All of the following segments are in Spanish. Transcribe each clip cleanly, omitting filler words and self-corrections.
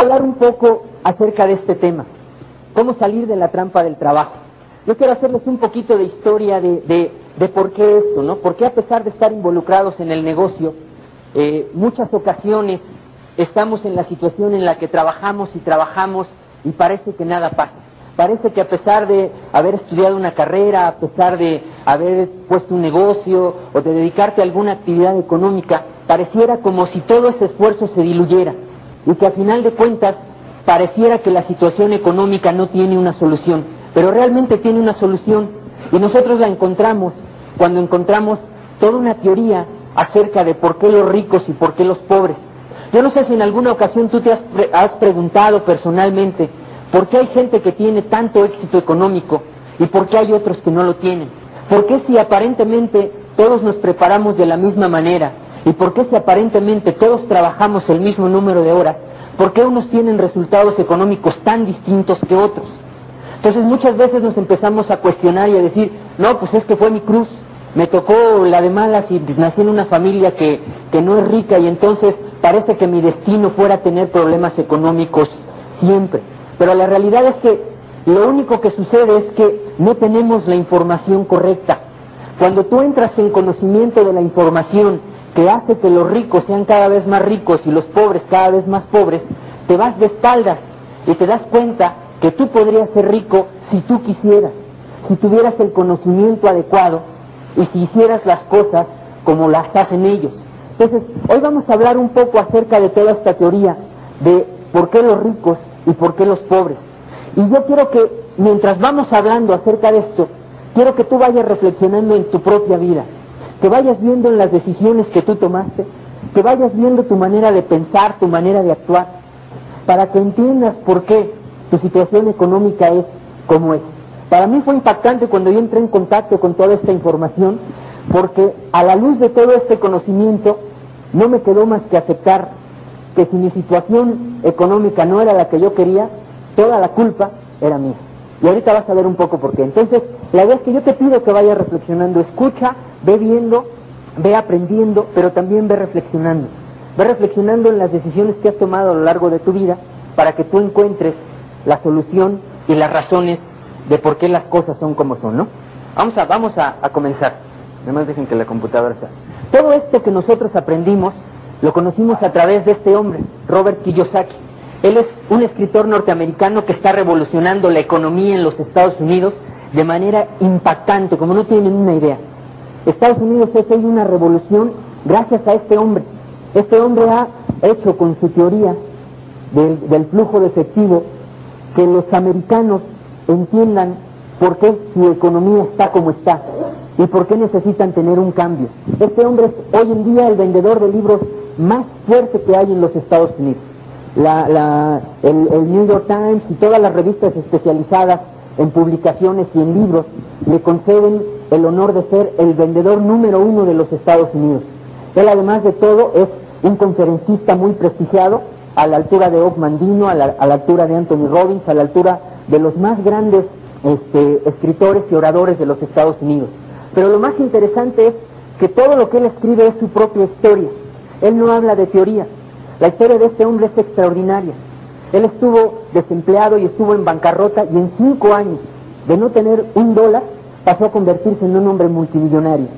Hablar un poco acerca de este tema, cómo salir de la trampa del trabajo. Yo quiero hacerles un poquito de historia de por qué esto, ¿no? Porque a pesar de estar involucrados en el negocio, muchas ocasiones estamos en la situación en la que trabajamos y parece que nada pasa. Parece que a pesar de haber estudiado una carrera, a pesar de haber puesto un negocio o de dedicarte a alguna actividad económica, pareciera como si todo ese esfuerzo se diluyera y que a final de cuentas pareciera que la situación económica no tiene una solución, pero realmente tiene una solución y nosotros la encontramos cuando encontramos toda una teoría acerca de por qué los ricos y por qué los pobres. Yo no sé si en alguna ocasión tú te has preguntado personalmente por qué hay gente que tiene tanto éxito económico y por qué hay otros que no lo tienen. ¿Por qué si aparentemente todos nos preparamos de la misma manera? ¿Y por qué si aparentemente todos trabajamos el mismo número de horas? ¿Por qué unos tienen resultados económicos tan distintos que otros? Entonces muchas veces nos empezamos a cuestionar y a decir, no, pues es que fue mi cruz, me tocó la de malas y nací en una familia que no es rica y entonces parece que mi destino fuera tener problemas económicos siempre. Pero la realidad es que lo único que sucede es que no tenemos la información correcta. Cuando tú entras en conocimiento de la información que hace que los ricos sean cada vez más ricos y los pobres cada vez más pobres, te vas de espaldas y te das cuenta que tú podrías ser rico si tú quisieras, si tuvieras el conocimiento adecuado y si hicieras las cosas como las hacen ellos. Entonces, hoy vamos a hablar un poco acerca de toda esta teoría de por qué los ricos y por qué los pobres. Y yo quiero que, mientras vamos hablando acerca de esto, quiero que tú vayas reflexionando en tu propia vida, que vayas viendo en las decisiones que tú tomaste, que vayas viendo tu manera de pensar, tu manera de actuar, para que entiendas por qué tu situación económica es como es. Para mí fue impactante cuando yo entré en contacto con toda esta información, porque a la luz de todo este conocimiento, no me quedó más que aceptar que si mi situación económica no era la que yo quería, toda la culpa era mía. Y ahorita vas a ver un poco por qué. Entonces, la idea es que yo te pido que vayas reflexionando, escucha, ve viendo, ve aprendiendo, pero también ve reflexionando. Ve reflexionando en las decisiones que has tomado a lo largo de tu vida para que tú encuentres la solución y las razones de por qué las cosas son como son, ¿no? Vamos a comenzar. Además dejen que la computadora sea. Todo esto que nosotros aprendimos lo conocimos a través de este hombre, Robert Kiyosaki. Él es un escritor norteamericano que está revolucionando la economía en los Estados Unidos de manera impactante, como no tienen una idea. Estados Unidos es hoy una revolución gracias a este hombre. Este hombre ha hecho con su teoría del flujo de efectivo que los americanos entiendan por qué su economía está como está y por qué necesitan tener un cambio. Este hombre es hoy en día el vendedor de libros más fuerte que hay en los Estados Unidos. El New York Times y todas las revistas especializadas en publicaciones y en libros le conceden el honor de ser el vendedor número 1 de los Estados Unidos. Él, además de todo, es un conferencista muy prestigiado, a la altura de Og Mandino, a la altura de Anthony Robbins, a la altura de los más grandes escritores y oradores de los Estados Unidos. Pero lo más interesante es que todo lo que él escribe es su propia historia. Él no habla de teoría. La historia de este hombre es extraordinaria. Él estuvo desempleado y estuvo en bancarrota y en 5 años de no tener $1 pasó a convertirse en un hombre multimillonario.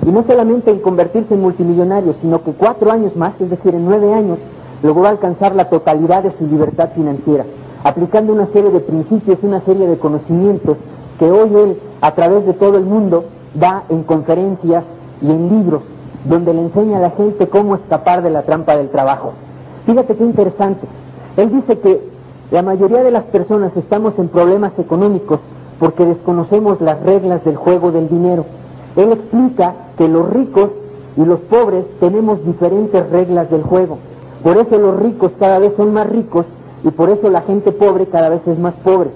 Y no solamente en convertirse en multimillonario, sino que 4 años más, es decir, en 9 años, logró alcanzar la totalidad de su libertad financiera, aplicando una serie de principios, una serie de conocimientos que hoy él, a través de todo el mundo, da en conferencias y en libros, donde le enseña a la gente cómo escapar de la trampa del trabajo. Fíjate qué interesante. Él dice que la mayoría de las personas estamos en problemas económicos porque desconocemos las reglas del juego del dinero. Él explica que los ricos y los pobres tenemos diferentes reglas del juego. Por eso los ricos cada vez son más ricos y por eso la gente pobre cada vez es más pobre.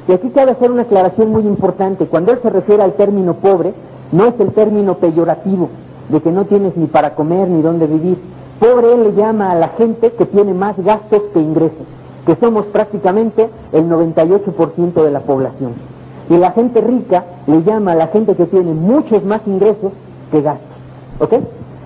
Y aquí cabe hacer una aclaración muy importante. Cuando él se refiere al término pobre, no es el término peyorativo, de que no tienes ni para comer ni dónde vivir. Pobre él le llama a la gente que tiene más gastos que ingresos, que somos prácticamente el 98% de la población. Y la gente rica le llama a la gente que tiene muchos más ingresos que gastos. ¿Ok?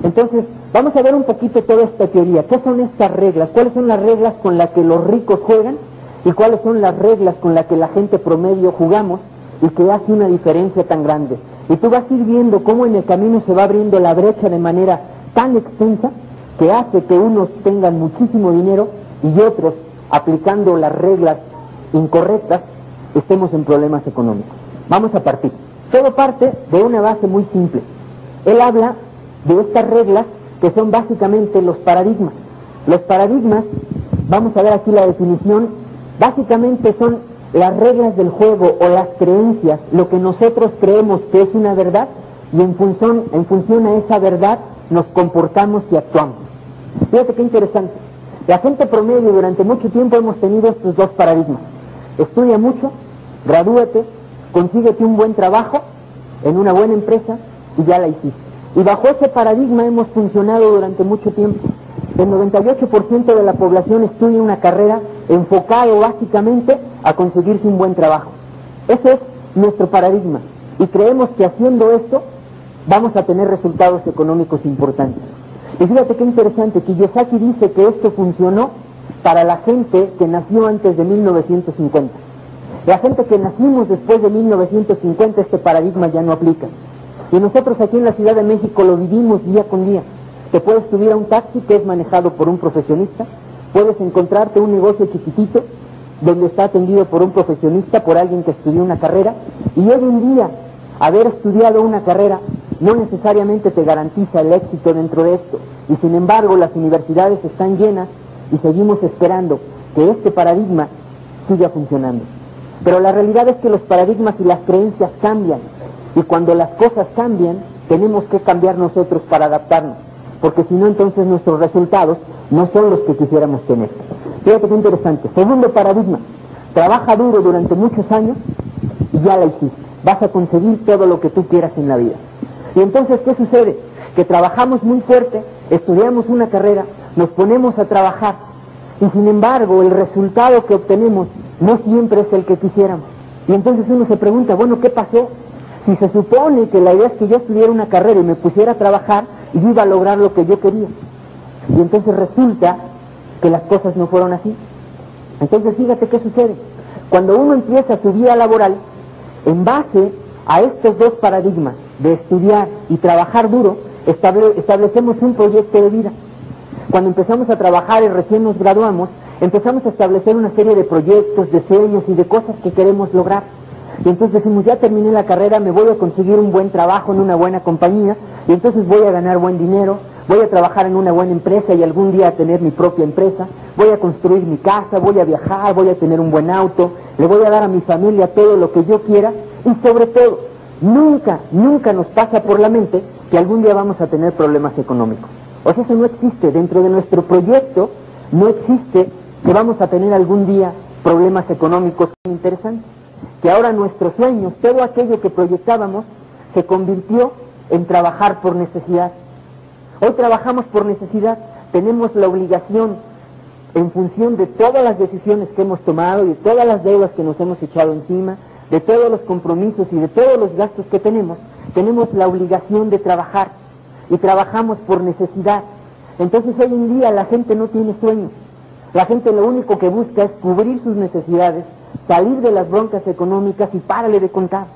Entonces, Vamos a ver un poquito toda esta teoría. ¿Qué son estas reglas? ¿Cuáles son las reglas con las que los ricos juegan? ¿Y cuáles son las reglas con las que la gente promedio jugamos y que hace una diferencia tan grande? Y tú vas a ir viendo cómo en el camino se va abriendo la brecha de manera tan extensa que hace que unos tengan muchísimo dinero y otros, aplicando las reglas incorrectas, estemos en problemas económicos. Vamos a partir. Todo parte de una base muy simple. Él habla de estas reglas que son básicamente los paradigmas. Los paradigmas, vamos a ver aquí la definición, básicamente son las reglas del juego o las creencias, lo que nosotros creemos que es una verdad y en función a esa verdad nos comportamos y actuamos. Fíjate qué interesante. La gente promedio durante mucho tiempo hemos tenido estos dos paradigmas. Estudia mucho, gradúate, consíguete un buen trabajo en una buena empresa y ya la hiciste. Y bajo ese paradigma hemos funcionado durante mucho tiempo. El 98% de la población estudia una carrera enfocado básicamente a conseguirse un buen trabajo. Ese es nuestro paradigma. Y creemos que haciendo esto vamos a tener resultados económicos importantes. Y fíjate qué interesante, Kiyosaki dice que esto funcionó para la gente que nació antes de 1950. La gente que nacimos después de 1950, este paradigma ya no aplica. Y nosotros aquí en la Ciudad de México lo vivimos día con día. Te puedes subir a un taxi que es manejado por un profesionista, puedes encontrarte un negocio chiquitito donde está atendido por un profesionista, por alguien que estudió una carrera, y hoy en día haber estudiado una carrera no necesariamente te garantiza el éxito dentro de esto, y sin embargo las universidades están llenas y seguimos esperando que este paradigma siga funcionando. Pero la realidad es que los paradigmas y las creencias cambian, y cuando las cosas cambian tenemos que cambiar nosotros para adaptarnos, porque si no entonces nuestros resultados no son los que quisiéramos tener. Fíjate qué interesante. Segundo paradigma: trabaja duro durante muchos años y ya la hiciste, vas a conseguir todo lo que tú quieras en la vida. Y entonces, ¿qué sucede? Que trabajamos muy fuerte, estudiamos una carrera, nos ponemos a trabajar y sin embargo el resultado que obtenemos no siempre es el que quisiéramos. Y entonces uno se pregunta, bueno, ¿qué pasó? Si se supone que la idea es que yo estudiara una carrera y me pusiera a trabajar y iba a lograr lo que yo quería. Y entonces resulta que las cosas no fueron así. Entonces fíjate qué sucede. Cuando uno empieza su vida laboral, en base a estos dos paradigmas de estudiar y trabajar duro, establecemos un proyecto de vida. Cuando empezamos a trabajar y recién nos graduamos, empezamos a establecer una serie de proyectos, de sueños y de cosas que queremos lograr. Y entonces decimos, ya terminé la carrera, me voy a conseguir un buen trabajo en una buena compañía, y entonces voy a ganar buen dinero, voy a trabajar en una buena empresa y algún día a tener mi propia empresa, voy a construir mi casa, voy a viajar, voy a tener un buen auto, le voy a dar a mi familia todo lo que yo quiera, y sobre todo, nunca nos pasa por la mente que algún día vamos a tener problemas económicos. O sea, eso no existe. Dentro de nuestro proyecto no existe que vamos a tener algún día problemas económicos interesantes. Que ahora nuestros sueños, todo aquello que proyectábamos, se convirtió en trabajar por necesidad. Hoy trabajamos por necesidad, tenemos la obligación, en función de todas las decisiones que hemos tomado y de todas las deudas que nos hemos echado encima, de todos los compromisos y de todos los gastos que tenemos la obligación de trabajar, y trabajamos por necesidad. Entonces hoy en día la gente no tiene sueños, la gente lo único que busca es cubrir sus necesidades, salir de las broncas económicas y párale de contar.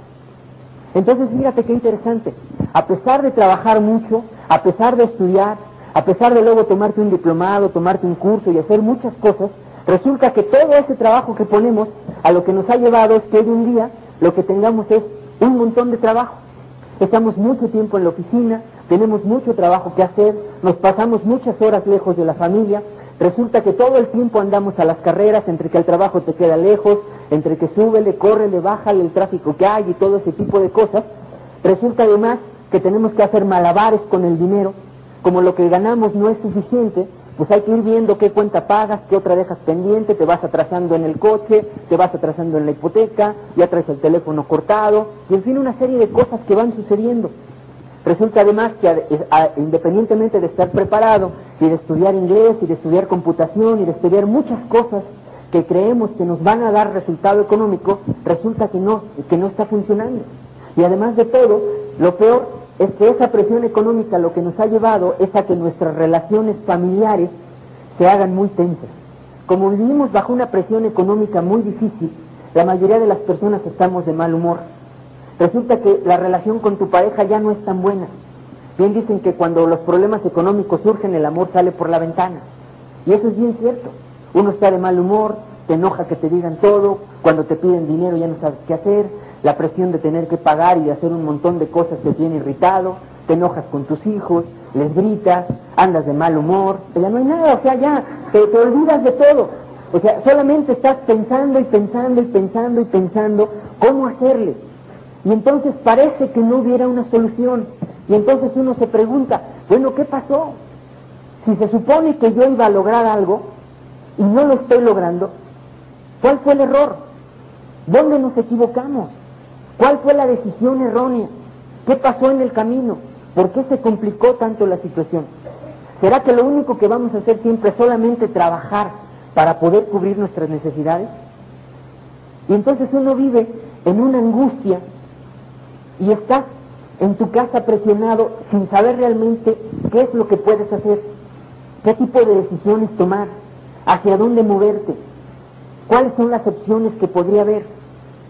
Entonces fíjate qué interesante, a pesar de trabajar mucho, a pesar de estudiar, a pesar de luego tomarte un diplomado, tomarte un curso y hacer muchas cosas, resulta que todo ese trabajo que ponemos a lo que nos ha llevado es que hoy en día lo que tengamos es un montón de trabajo. Estamos mucho tiempo en la oficina, tenemos mucho trabajo que hacer, nos pasamos muchas horas lejos de la familia, resulta que todo el tiempo andamos a las carreras, entre que el trabajo te queda lejos, entre que súbele, córrele, bájale, el tráfico que hay y todo ese tipo de cosas. Resulta además que tenemos que hacer malabares con el dinero, como lo que ganamos no es suficiente, pues hay que ir viendo qué cuenta pagas, qué otra dejas pendiente, te vas atrasando en el coche, te vas atrasando en la hipoteca, ya traes el teléfono cortado, y en fin una serie de cosas que van sucediendo. Resulta además que independientemente de estar preparado y de estudiar inglés y de estudiar computación y de estudiar muchas cosas que creemos que nos van a dar resultado económico, resulta que no está funcionando. Y además de todo, lo peor es que esa presión económica lo que nos ha llevado es a que nuestras relaciones familiares se hagan muy tensas. Como vivimos bajo una presión económica muy difícil, la mayoría de las personas estamos de mal humor. Resulta que la relación con tu pareja ya no es tan buena. Bien dicen que cuando los problemas económicos surgen, el amor sale por la ventana. Y eso es bien cierto. Uno está de mal humor, te enoja que te digan todo, cuando te piden dinero ya no sabes qué hacer, la presión de tener que pagar y de hacer un montón de cosas te tiene irritado, te enojas con tus hijos, les gritas, andas de mal humor, ya no hay nada, o sea, ya te olvidas de todo. O sea, solamente estás pensando y pensando y pensando y pensando cómo hacerle. Y entonces parece que no hubiera una solución. Y entonces uno se pregunta, bueno, ¿qué pasó? Si se supone que yo iba a lograr algo y no lo estoy logrando, ¿cuál fue el error? ¿Dónde nos equivocamos? ¿Cuál fue la decisión errónea? ¿Qué pasó en el camino? ¿Por qué se complicó tanto la situación? ¿Será que lo único que vamos a hacer siempre es solamente trabajar para poder cubrir nuestras necesidades? Y entonces uno vive en una angustia y estás en tu casa presionado sin saber realmente qué es lo que puedes hacer, qué tipo de decisiones tomar, hacia dónde moverte, cuáles son las opciones que podría haber.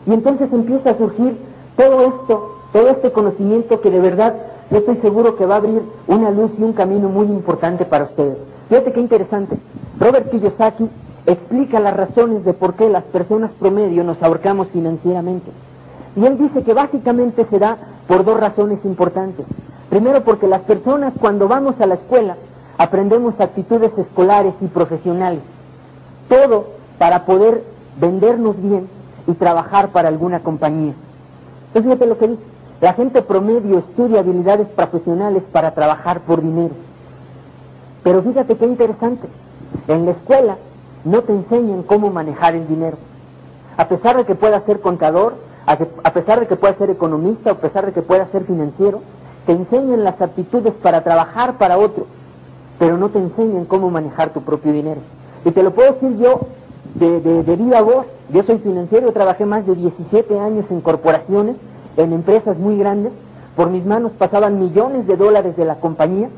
Y entonces empieza a surgir todo este conocimiento que de verdad yo estoy seguro que va a abrir una luz y un camino muy importante para ustedes. Fíjate qué interesante. Robert Kiyosaki explica las razones de por qué las personas promedio nos ahorcamos financieramente. Y él dice que básicamente se da por dos razones importantes. Primero, porque las personas cuando vamos a la escuela aprendemos actitudes escolares y profesionales. Todo para poder vendernos bien y trabajar para alguna compañía. Entonces fíjate lo que dice. La gente promedio estudia habilidades profesionales para trabajar por dinero. Pero fíjate qué interesante. En la escuela no te enseñan cómo manejar el dinero. A pesar de que puedas ser contador, a pesar de que puedas ser economista, a pesar de que puedas ser financiero, te enseñan las aptitudes para trabajar para otro, pero no te enseñan cómo manejar tu propio dinero. Y te lo puedo decir yo de viva voz. Yo soy financiero, trabajé más de 17 años en corporaciones, en empresas muy grandes, por mis manos pasaban millones de dólares de la compañía,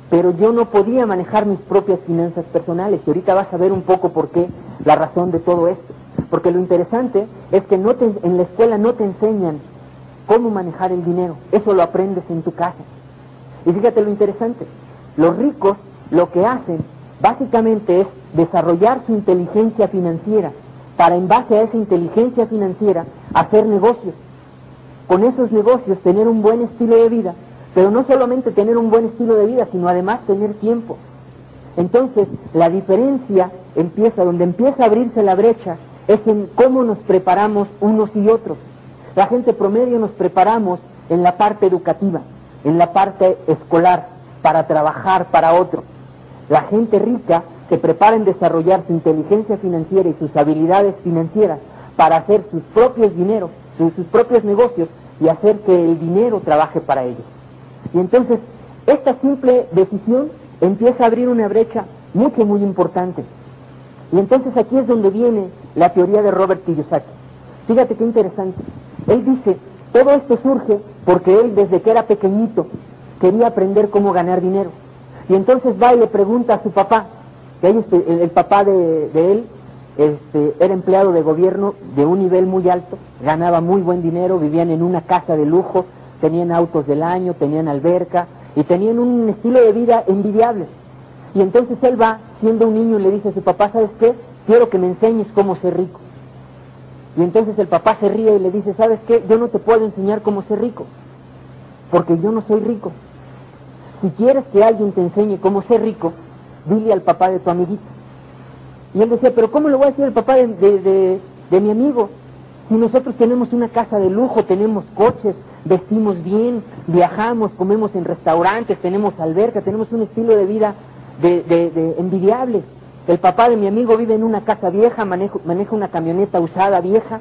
pero yo no podía manejar mis propias finanzas personales. Y ahorita vas a ver un poco por qué, la razón de todo esto. Porque lo interesante es que en la escuela no te enseñan cómo manejar el dinero, eso lo aprendes en tu casa. Y fíjate lo interesante, los ricos lo que hacen básicamente es desarrollar su inteligencia financiera para, en base a esa inteligencia financiera, hacer negocios. Con esos negocios tener un buen estilo de vida, pero no solamente tener un buen estilo de vida, sino además tener tiempo. Entonces, la diferencia donde empieza a abrirse la brecha, es en cómo nos preparamos unos y otros. La gente promedio nos preparamos en la parte educativa, en la parte escolar, para trabajar para otro. La gente rica se prepara en desarrollar su inteligencia financiera y sus habilidades financieras para hacer sus propios dineros, sus propios negocios y hacer que el dinero trabaje para ellos. Y entonces, esta simple decisión empieza a abrir una brecha muy importante. Y entonces aquí es donde viene la teoría de Robert Kiyosaki. Fíjate qué interesante. Él dice, todo esto surge porque él desde que era pequeñito quería aprender cómo ganar dinero. Y entonces va y le pregunta a su papá, que el papá de él era empleado de gobierno de un nivel muy alto, ganaba muy buen dinero, vivían en una casa de lujo, tenían autos del año, tenían alberca y tenían un estilo de vida envidiable. Y entonces él va, siendo un niño, y le dice a su papá, ¿sabes qué? Quiero que me enseñes cómo ser rico. Y entonces el papá se ríe y le dice, ¿sabes qué? Yo no te puedo enseñar cómo ser rico, porque yo no soy rico. Si quieres que alguien te enseñe cómo ser rico, dile al papá de tu amiguito. Y él decía, ¿pero cómo le voy a decir al papá de mi amigo? Si nosotros tenemos una casa de lujo, tenemos coches, vestimos bien, viajamos, comemos en restaurantes, tenemos alberca, tenemos un estilo de vida envidiable. El papá de mi amigo vive en una casa vieja, maneja una camioneta usada vieja,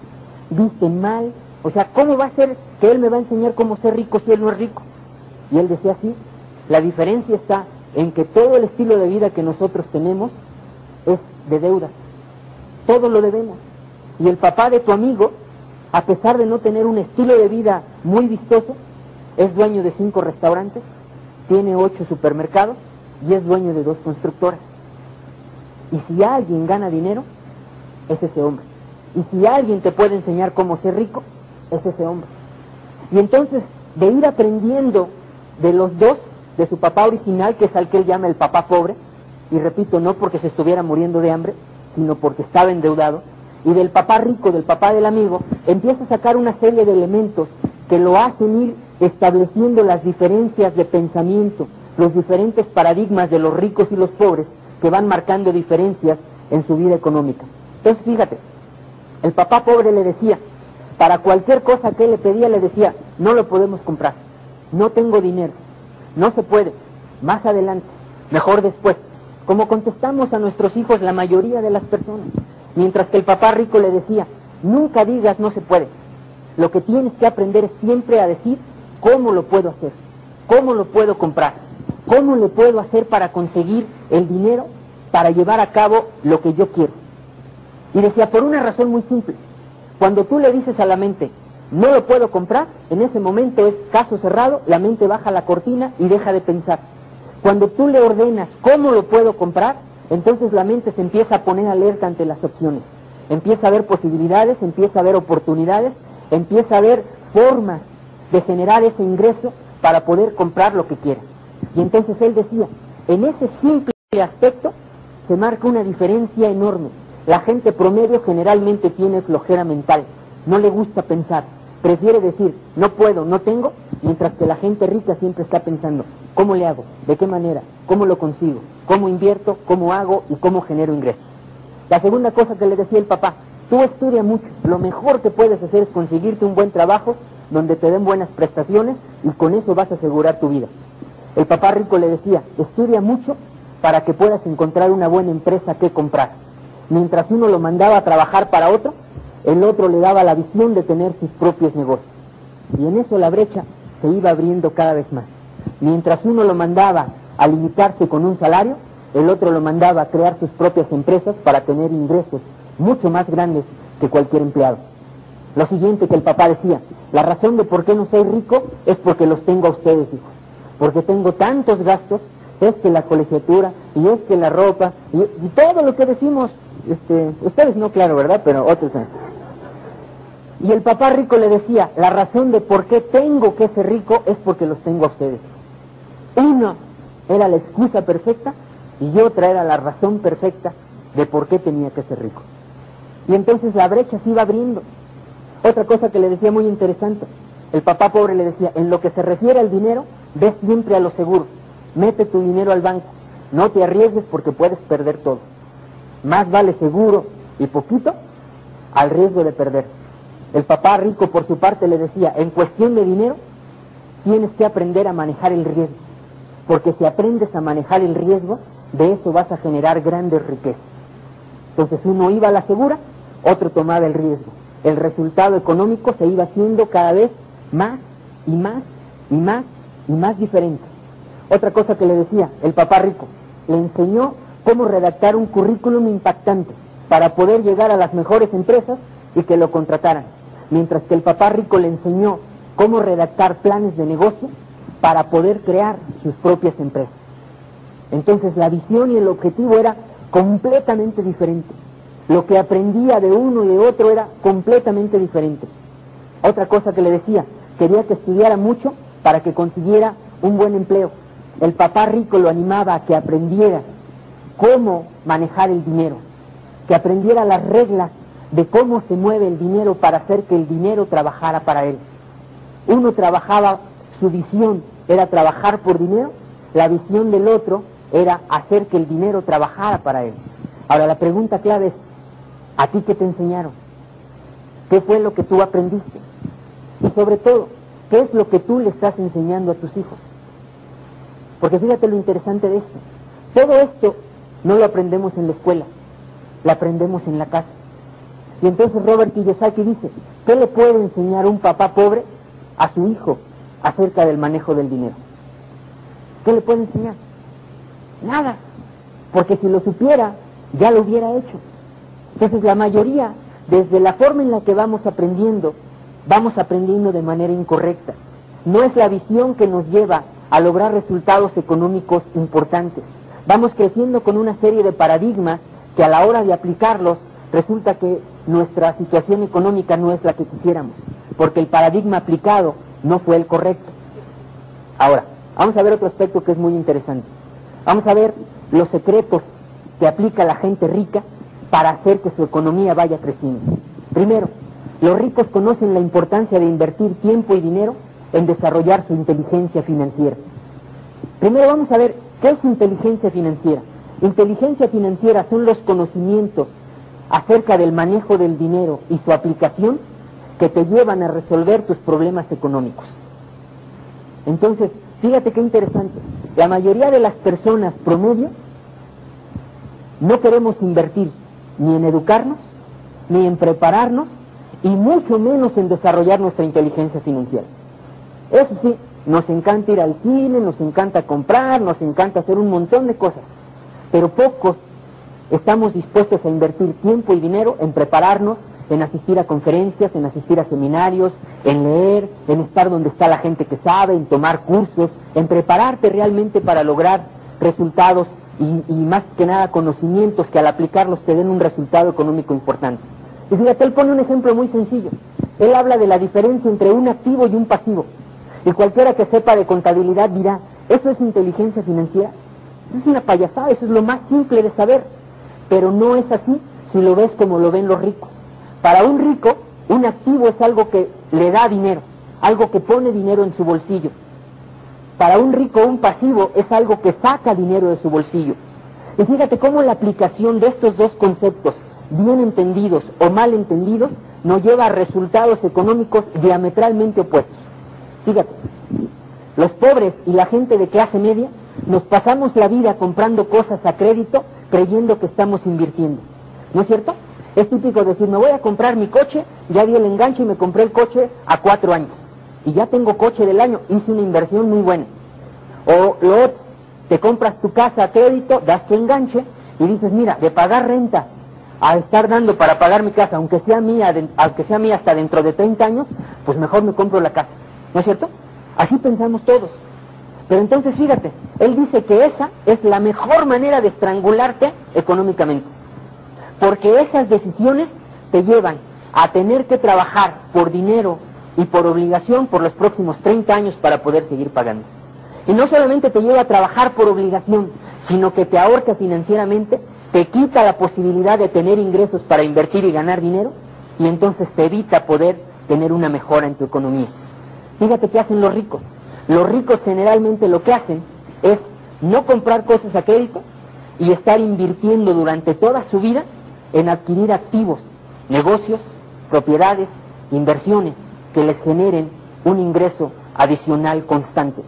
viste mal. O sea, ¿cómo va a ser que él me va a enseñar cómo ser rico si él no es rico? Y él decía así, la diferencia está en que todo el estilo de vida que nosotros tenemos es de deudas. Todo lo debemos. Y el papá de tu amigo, a pesar de no tener un estilo de vida muy vistoso, es dueño de 5 restaurantes, tiene 8 supermercados y es dueño de 2 constructoras. Y si alguien gana dinero, es ese hombre. Y si alguien te puede enseñar cómo ser rico, es ese hombre. Y entonces, de ir aprendiendo de los dos, de su papá original, que es al que él llama el papá pobre, y repito, no porque se estuviera muriendo de hambre, sino porque estaba endeudado, y del papá rico, del papá del amigo, empieza a sacar una serie de elementos que lo hacen ir estableciendo las diferencias de pensamiento, los diferentes paradigmas de los ricos y los pobres, que van marcando diferencias en su vida económica. Entonces, fíjate, el papá pobre le decía, para cualquier cosa que él le pedía, le decía, no lo podemos comprar, no tengo dinero, no se puede, más adelante, mejor después, como contestamos a nuestros hijos la mayoría de las personas. Mientras que el papá rico le decía, nunca digas no se puede, lo que tienes que aprender es siempre a decir cómo lo puedo hacer, cómo lo puedo comprar, cómo le puedo hacer para conseguir el dinero para llevar a cabo lo que yo quiero. Y decía, por una razón muy simple, cuando tú le dices a la mente, no lo puedo comprar, en ese momento es caso cerrado, la mente baja la cortina y deja de pensar. Cuando tú le ordenas cómo lo puedo comprar, entonces la mente se empieza a poner alerta ante las opciones, empieza a ver posibilidades, empieza a ver oportunidades, empieza a ver formas de generar ese ingreso para poder comprar lo que quiera. Y entonces él decía, en ese simple aspecto se marca una diferencia enorme. La gente promedio generalmente tiene flojera mental, no le gusta pensar, prefiere decir, no puedo, no tengo, mientras que la gente rica siempre está pensando, ¿cómo le hago? ¿De qué manera? ¿Cómo lo consigo? ¿Cómo invierto? ¿Cómo hago? ¿Y cómo genero ingresos? La segunda cosa que le decía el papá, tú estudia mucho, lo mejor que puedes hacer es conseguirte un buen trabajo donde te den buenas prestaciones y con eso vas a asegurar tu vida. El papá rico le decía, estudia mucho para que puedas encontrar una buena empresa que comprar. Mientras uno lo mandaba a trabajar para otro, el otro le daba la visión de tener sus propios negocios. Y en eso la brecha se iba abriendo cada vez más. Mientras uno lo mandaba a limitarse con un salario, el otro lo mandaba a crear sus propias empresas para tener ingresos mucho más grandes que cualquier empleado. Lo siguiente que el papá decía, la razón de por qué no soy rico es porque los tengo a ustedes, hijos. Porque tengo tantos gastos, es que la colegiatura, y es que la ropa, y todo lo que decimos, ustedes no, claro, ¿verdad? Pero otros no. Y el papá rico le decía, la razón de por qué tengo que ser rico es porque los tengo a ustedes. Una era la excusa perfecta y otra era la razón perfecta de por qué tenía que ser rico. Y entonces la brecha se iba abriendo. Otra cosa que le decía muy interesante, el papá pobre le decía, en lo que se refiere al dinero, ve siempre a lo seguro, mete tu dinero al banco, no te arriesgues porque puedes perder todo. Más vale seguro y poquito al riesgo de perder. El papá rico por su parte le decía, en cuestión de dinero, tienes que aprender a manejar el riesgo, porque si aprendes a manejar el riesgo, de eso vas a generar grandes riquezas. Entonces uno iba a la segura, otro tomaba el riesgo. El resultado económico se iba haciendo cada vez más y más y más y más diferente. Otra cosa que le decía el papá rico, le enseñó cómo redactar un currículum impactante para poder llegar a las mejores empresas y que lo contrataran. Mientras que el papá rico le enseñó cómo redactar planes de negocio para poder crear sus propias empresas. Entonces la visión y el objetivo era completamente diferente. Lo que aprendía de uno y de otro era completamente diferente. Otra cosa que le decía, quería que estudiara mucho para que consiguiera un buen empleo. El papá rico lo animaba a que aprendiera cómo manejar el dinero, que aprendiera las reglas de cómo se mueve el dinero para hacer que el dinero trabajara para él. Uno trabajaba, su visión era trabajar por dinero, la visión del otro era hacer que el dinero trabajara para él. Ahora la pregunta clave es, ¿a ti qué te enseñaron? ¿Qué fue lo que tú aprendiste? Y sobre todo, ¿qué es lo que tú le estás enseñando a tus hijos? Porque fíjate lo interesante de esto. Todo esto no lo aprendemos en la escuela, lo aprendemos en la casa. Y entonces Robert Kiyosaki dice, ¿qué le puede enseñar un papá pobre a su hijo acerca del manejo del dinero? ¿Qué le puede enseñar? Nada, porque si lo supiera, ya lo hubiera hecho. Entonces la mayoría, desde la forma en la que vamos aprendiendo de manera incorrecta. no es la visión que nos lleva a lograr resultados económicos importantes. Vamos creciendo con una serie de paradigmas que a la hora de aplicarlos resulta que nuestra situación económica no es la que quisiéramos, porque el paradigma aplicado no fue el correcto. Ahora, vamos a ver otro aspecto que es muy interesante. Vamos a ver los secretos que aplica la gente rica para hacer que su economía vaya creciendo. Primero, los ricos conocen la importancia de invertir tiempo y dinero en desarrollar su inteligencia financiera. Primero vamos a ver qué es inteligencia financiera. Inteligencia financiera son los conocimientos acerca del manejo del dinero y su aplicación que te llevan a resolver tus problemas económicos. Entonces, fíjate qué interesante. La mayoría de las personas promedio no queremos invertir ni en educarnos, ni en prepararnos, y mucho menos en desarrollar nuestra inteligencia financiera. Eso sí, nos encanta ir al cine, nos encanta comprar, nos encanta hacer un montón de cosas, pero pocos estamos dispuestos a invertir tiempo y dinero en prepararnos, en asistir a conferencias, en asistir a seminarios, en leer, en estar donde está la gente que sabe, en tomar cursos, en prepararte realmente para lograr resultados y más que nada conocimientos que al aplicarlos te den un resultado económico importante. Y fíjate, él pone un ejemplo muy sencillo. Él habla de la diferencia entre un activo y un pasivo. Y cualquiera que sepa de contabilidad dirá, ¿eso es inteligencia financiera? Es una payasada, eso es lo más simple de saber. Pero no es así si lo ves como lo ven los ricos. Para un rico, un activo es algo que le da dinero, algo que pone dinero en su bolsillo. Para un rico, un pasivo es algo que saca dinero de su bolsillo. Y fíjate cómo la aplicación de estos dos conceptos, bien entendidos o mal entendidos, nos lleva a resultados económicos diametralmente opuestos. Fíjate, los pobres y la gente de clase media nos pasamos la vida comprando cosas a crédito creyendo que estamos invirtiendo. ¿No es cierto? Es típico decir, me voy a comprar mi coche, ya di el enganche y me compré el coche a 4 años. Y ya tengo coche del año, hice una inversión muy buena. O lo otro, te compras tu casa a crédito, das tu enganche y dices, mira, de pagar renta a estar dando para pagar mi casa, aunque sea mía hasta dentro de 30 años, pues mejor me compro la casa. ¿No es cierto? Así pensamos todos. Pero entonces fíjate, él dice que esa es la mejor manera de estrangularte económicamente. Porque esas decisiones te llevan a tener que trabajar por dinero y por obligación por los próximos 30 años para poder seguir pagando. Y no solamente te lleva a trabajar por obligación, sino que te ahorca financieramente, te quita la posibilidad de tener ingresos para invertir y ganar dinero, y entonces te evita poder tener una mejora en tu economía. Fíjate qué hacen los ricos. Los ricos generalmente lo que hacen es no comprar cosas a crédito y estar invirtiendo durante toda su vida en adquirir activos, negocios, propiedades, inversiones que les generen un ingreso adicional constante.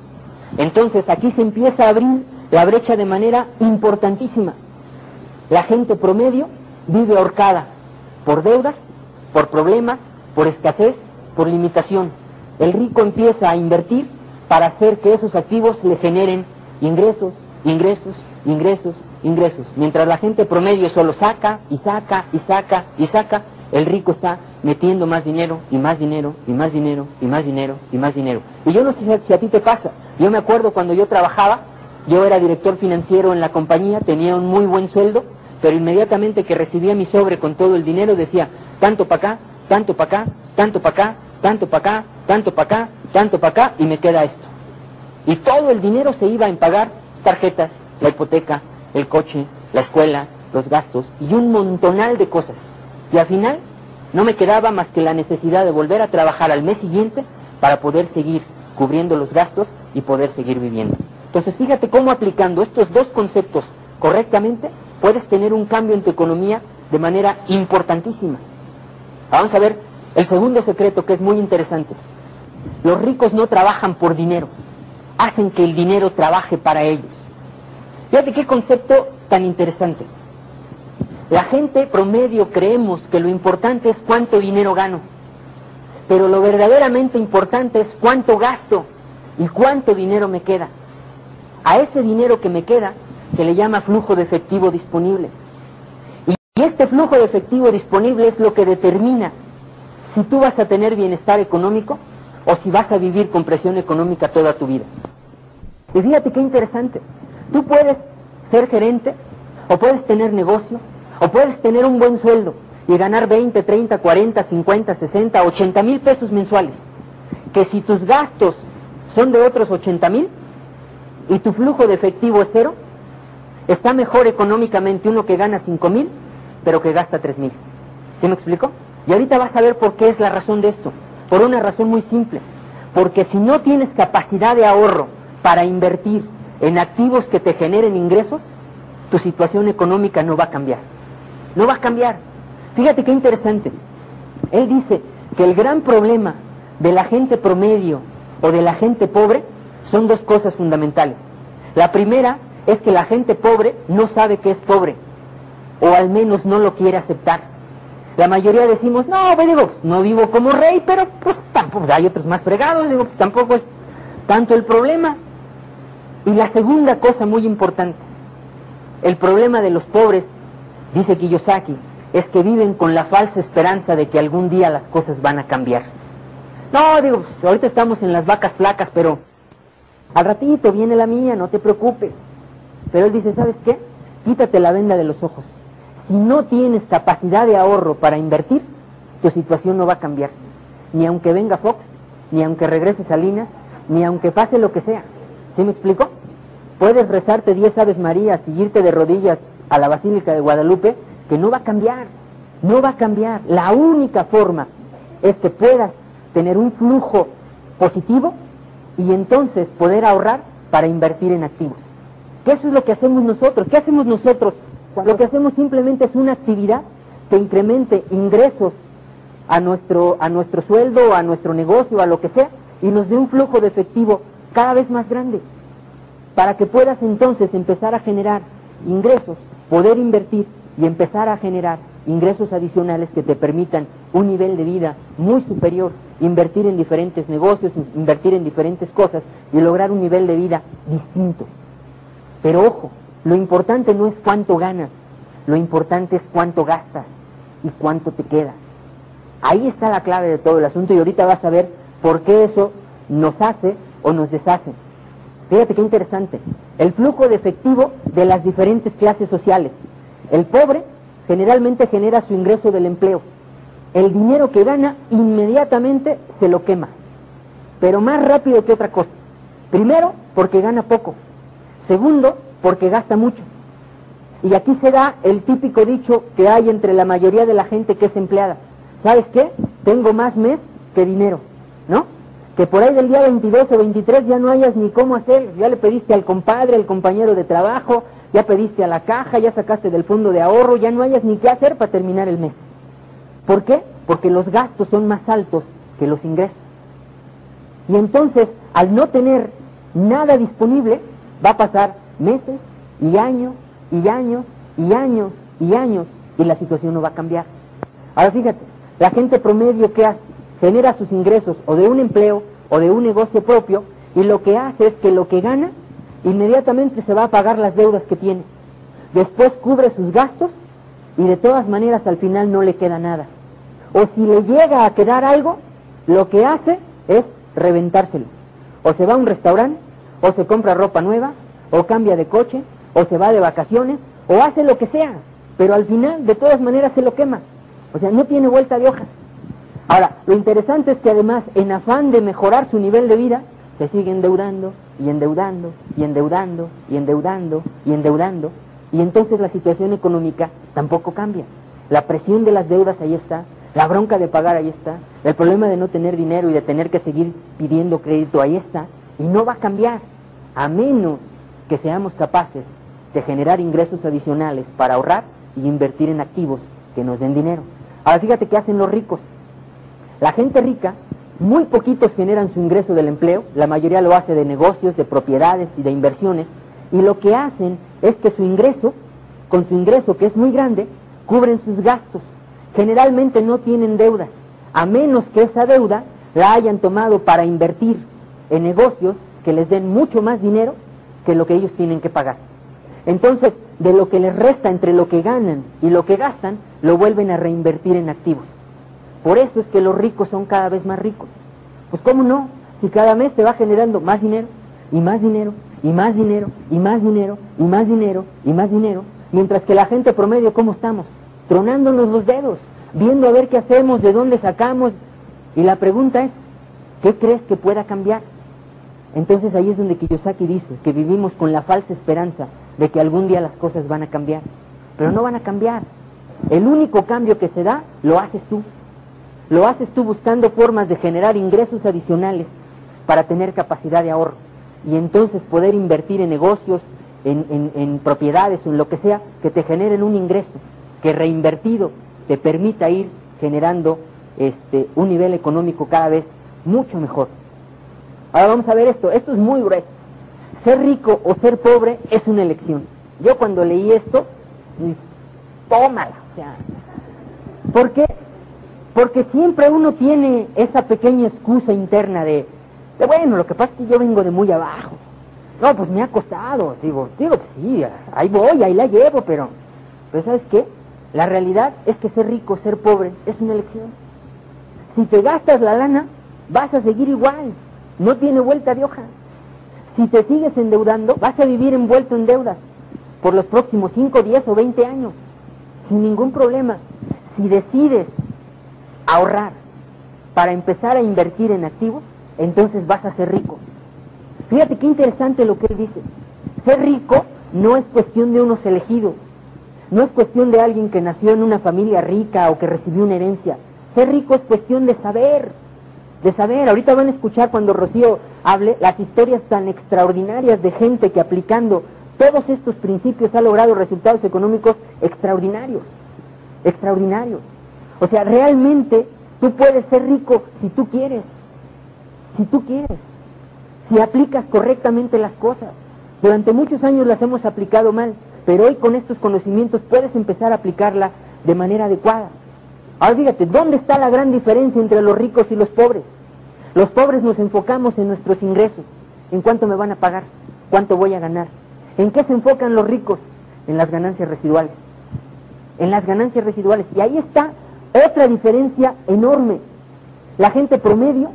Entonces aquí se empieza a abrir la brecha de manera importantísima. La gente promedio vive ahorcada por deudas, por problemas, por escasez, por limitación. El rico empieza a invertir para hacer que esos activos le generen ingresos, ingresos, ingresos, ingresos. Mientras la gente promedio solo saca y saca y saca y saca, el rico está metiendo más dinero y más dinero y más dinero y más dinero y más dinero. Y yo no sé si a ti te pasa. Yo me acuerdo cuando yo trabajaba, yo era director financiero en la compañía, tenía un muy buen sueldo, pero inmediatamente que recibía mi sobre con todo el dinero decía, tanto para acá, tanto para acá, tanto para acá, tanto para acá, tanto para acá, tanto para acá, y me queda esto. Y todo el dinero se iba en pagar tarjetas, la hipoteca, el coche, la escuela, los gastos y un montonal de cosas. Y al final no me quedaba más que la necesidad de volver a trabajar al mes siguiente para poder seguir cubriendo los gastos y poder seguir viviendo. Entonces fíjate cómo aplicando estos dos conceptos correctamente puedes tener un cambio en tu economía de manera importantísima. Vamos a ver el segundo secreto, que es muy interesante. Los ricos no trabajan por dinero, hacen que el dinero trabaje para ellos. Fíjate qué concepto tan interesante. La gente promedio creemos que lo importante es cuánto dinero gano, pero lo verdaderamente importante es cuánto gasto y cuánto dinero me queda. A ese dinero que me queda se le llama flujo de efectivo disponible. Y este flujo de efectivo disponible es lo que determina si tú vas a tener bienestar económico o si vas a vivir con presión económica toda tu vida. Y fíjate qué interesante, tú puedes ser gerente, o puedes tener negocio, o puedes tener un buen sueldo y ganar 20, 30, 40, 50, 60, 80 mil pesos mensuales, que si tus gastos son de otros 80 mil y tu flujo de efectivo es cero, está mejor económicamente uno que gana 5 mil, pero que gasta 3 mil. ¿Sí me explico? Y ahorita vas a ver por qué es la razón de esto. Por una razón muy simple. Porque si no tienes capacidad de ahorro para invertir en activos que te generen ingresos, tu situación económica no va a cambiar. No va a cambiar. Fíjate qué interesante. Él dice que el gran problema de la gente promedio o de la gente pobre son dos cosas fundamentales. La primera es que la gente pobre no sabe que es pobre, o al menos no lo quiere aceptar. La mayoría decimos, no, pues digo, no vivo como rey, pero pues tampoco, hay otros más fregados, digo, pues tampoco es tanto el problema. Y la segunda cosa muy importante, el problema de los pobres, dice Kiyosaki, es que viven con la falsa esperanza de que algún día las cosas van a cambiar. No, digo, pues ahorita estamos en las vacas flacas, pero al ratito viene la mía, no te preocupes. Pero él dice, ¿sabes qué? Quítate la venda de los ojos. Si no tienes capacidad de ahorro para invertir, tu situación no va a cambiar. Ni aunque venga Fox, ni aunque regrese Salinas, ni aunque pase lo que sea. ¿Sí me explico? Puedes rezarte 10 Aves Marías y irte de rodillas a la Basílica de Guadalupe, que no va a cambiar. No va a cambiar. La única forma es que puedas tener un flujo positivo y entonces poder ahorrar para invertir en activos. Que eso es lo que hacemos nosotros. ¿Qué hacemos nosotros? Lo que hacemos simplemente es una actividad que incremente ingresos a nuestro sueldo, a nuestro negocio, a lo que sea, y nos dé un flujo de efectivo cada vez más grande, para que puedas entonces empezar a generar ingresos, poder invertir y empezar a generar ingresos adicionales que te permitan un nivel de vida muy superior, invertir en diferentes negocios, invertir en diferentes cosas y lograr un nivel de vida distinto. Pero ojo, lo importante no es cuánto ganas, lo importante es cuánto gastas y cuánto te queda. Ahí está la clave de todo el asunto y ahorita vas a ver por qué eso nos hace o nos deshace. Fíjate qué interesante, el flujo de efectivo de las diferentes clases sociales. El pobre generalmente genera su ingreso del empleo. El dinero que gana inmediatamente se lo quema, pero más rápido que otra cosa. Primero, porque gana poco. Segundo, porque gasta mucho. Y aquí se da el típico dicho que hay entre la mayoría de la gente que es empleada. ¿Sabes qué? Tengo más mes que dinero, ¿no? Que por ahí del día 22 o 23 ya no hayas ni cómo hacer. Ya le pediste al compadre, al compañero de trabajo, ya pediste a la caja, ya sacaste del fondo de ahorro, ya no hayas ni qué hacer para terminar el mes. ¿Por qué? Porque los gastos son más altos que los ingresos. Y entonces, al no tener nada disponible, va a pasar meses y años y años y años y años y la situación no va a cambiar. Ahora fíjate, la gente promedio que hace, genera sus ingresos o de un empleo o de un negocio propio y lo que hace es que lo que gana inmediatamente se va a pagar las deudas que tiene. Después cubre sus gastos y de todas maneras al final no le queda nada. O si le llega a quedar algo, lo que hace es reventárselo. O se va a un restaurante, o se compra ropa nueva, o cambia de coche, o se va de vacaciones, o hace lo que sea, pero al final de todas maneras se lo quema. O sea, no tiene vuelta de hoja. Ahora, lo interesante es que además, en afán de mejorar su nivel de vida, se sigue endeudando, y endeudando, y endeudando, y endeudando, y endeudando, y entonces la situación económica tampoco cambia. La presión de las deudas ahí está, la bronca de pagar ahí está, el problema de no tener dinero y de tener que seguir pidiendo crédito ahí está, y no va a cambiar, a menos que seamos capaces de generar ingresos adicionales para ahorrar y invertir en activos que nos den dinero. Ahora fíjate qué hacen los ricos. La gente rica, muy poquitos generan su ingreso del empleo, la mayoría lo hace de negocios, de propiedades y de inversiones, y lo que hacen es que su ingreso, con su ingreso que es muy grande, cubren sus gastos. Generalmente no tienen deudas, a menos que esa deuda la hayan tomado para invertir en negocios que les den mucho más dinero que lo que ellos tienen que pagar. Entonces, de lo que les resta entre lo que ganan y lo que gastan, lo vuelven a reinvertir en activos. Por eso es que los ricos son cada vez más ricos, Pues ¿cómo no? Si cada mes te va generando más dinero, y más dinero, y más dinero, y más dinero, y más dinero, y más dinero, mientras que la gente promedio, ¿cómo estamos? Tronándonos los dedos, viendo a ver qué hacemos, de dónde sacamos, y la pregunta es, ¿qué crees que pueda cambiar? Entonces ahí es donde Kiyosaki dice que vivimos con la falsa esperanza de que algún día las cosas van a cambiar, pero no van a cambiar. El único cambio que se da, lo haces tú. Lo haces tú buscando formas de generar ingresos adicionales para tener capacidad de ahorro y entonces poder invertir en negocios, en propiedades o en lo que sea que te generen un ingreso que reinvertido te permita ir generando un nivel económico cada vez mucho mejor. Ahora vamos a ver esto es muy grueso. Ser rico o ser pobre es una elección. Yo cuando leí esto, tómala, o sea, ¿por qué? Porque siempre uno tiene esa pequeña excusa interna de bueno, lo que pasa es que yo vengo de muy abajo. No, pues me ha costado, digo, pues sí, ahí voy, ahí la llevo, pero ¿sabes qué? La realidad es que ser rico, ser pobre, es una elección. Si te gastas la lana, vas a seguir igual, no tiene vuelta de hoja. Si te sigues endeudando, vas a vivir envuelto en deudas por los próximos 5, 10 o 20 años, sin ningún problema. Si decides ahorrar para empezar a invertir en activos, entonces vas a ser rico. Fíjate qué interesante lo que él dice. Ser rico no es cuestión de unos elegidos, no es cuestión de alguien que nació en una familia rica o que recibió una herencia. Ser rico es cuestión de saber, Ahorita van a escuchar cuando Rocío hable las historias tan extraordinarias de gente que aplicando todos estos principios ha logrado resultados económicos extraordinarios. O sea, realmente tú puedes ser rico si tú quieres, si aplicas correctamente las cosas. Durante muchos años las hemos aplicado mal, pero hoy con estos conocimientos puedes empezar a aplicarla de manera adecuada. Ahora fíjate, ¿dónde está la gran diferencia entre los ricos y los pobres? Los pobres nos enfocamos en nuestros ingresos, en cuánto me van a pagar, cuánto voy a ganar. ¿En qué se enfocan los ricos? En las ganancias residuales. Y ahí está otra diferencia enorme. La gente promedio